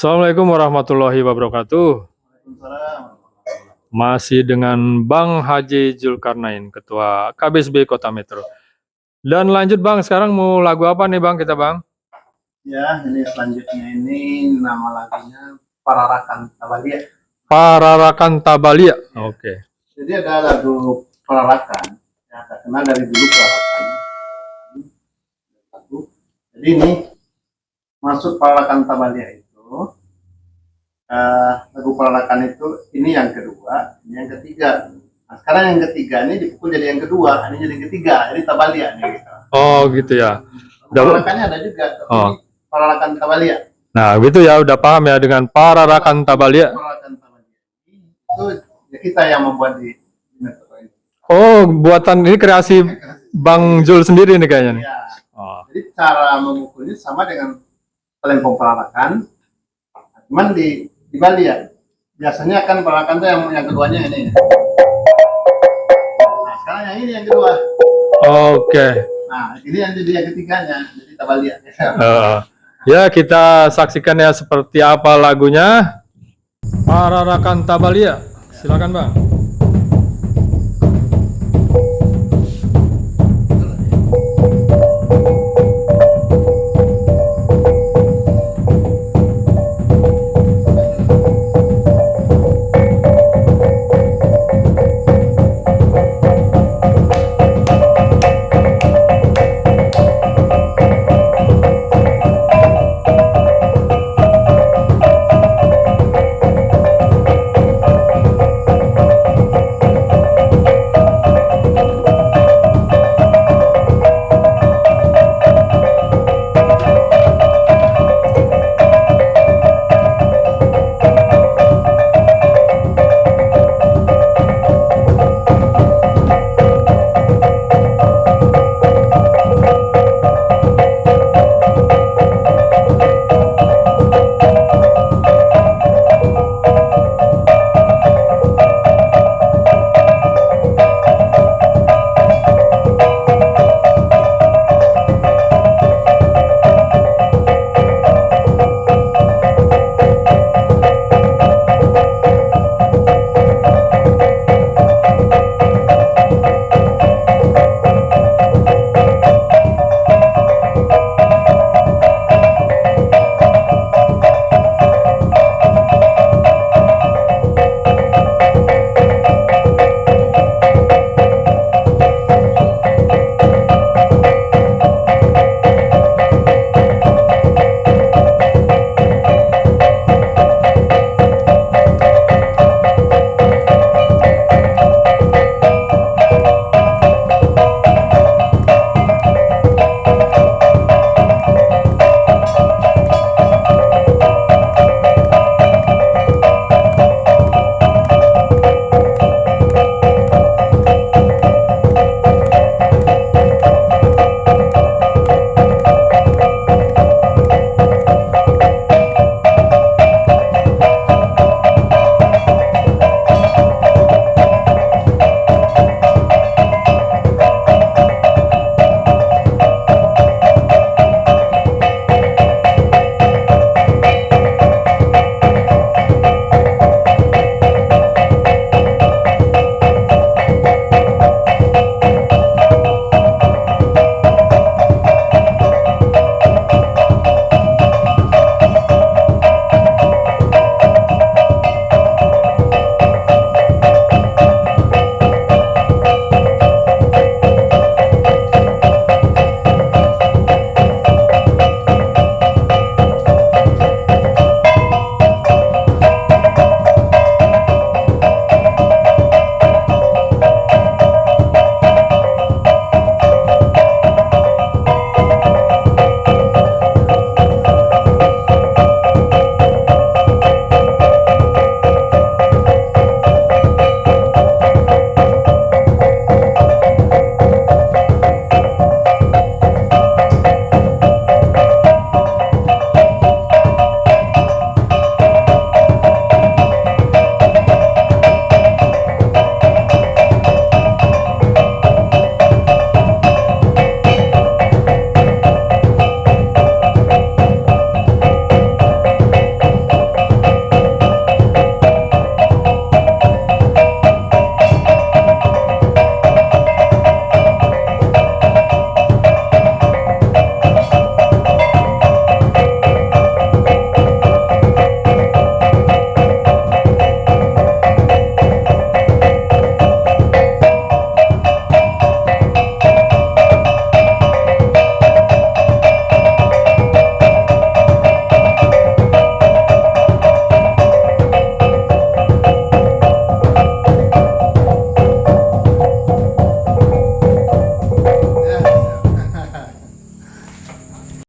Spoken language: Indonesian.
Assalamualaikum warahmatullahi wabarakatuh. Masih dengan Bang Haji Zulkarnain, Ketua KBSB Kota Metro. Dan lanjut Bang, sekarang mau lagu apa nih Bang kita Bang? Ya, ini selanjutnya ini nama lagunya Pararakan Tabalia. Pararakan Tabalia. Oke. Jadi ada lagu Pararakan, yang terkenal dari dulu Pararakan. Jadi ini masuk Pararakan Tabalia itu. Lagu Pararakan itu ini yang kedua, ini yang ketiga. Nah, sekarang yang ketiga ini dipukul jadi yang kedua, ini jadi yang ketiga, jadi Tabalia nih gitu. Oh gitu ya. Pararakannya ada juga, tapi ini Pararakan Tabalia. Nah gitu ya, udah paham ya dengan Pararakan Tabalia. Pararakan Tabalia itu ya kita yang membuat di Metro ini. Oh, buatan ini kreasi Bang Zul sendiri nih kayaknya nih. Ya. Oh. Jadi cara memukulnya sama dengan pelempong Pararakan, cuman di Bali ya. Biasanya kan Pararakan itu yang keduanya ini. Nah, sekarang yang ini yang kedua. Oke. Nah, ini yang jadi yang ketiganya, jadi Tabalia. Ya, kita saksikan ya seperti apa lagunya Pararakan Tabalia. Silakan Bang.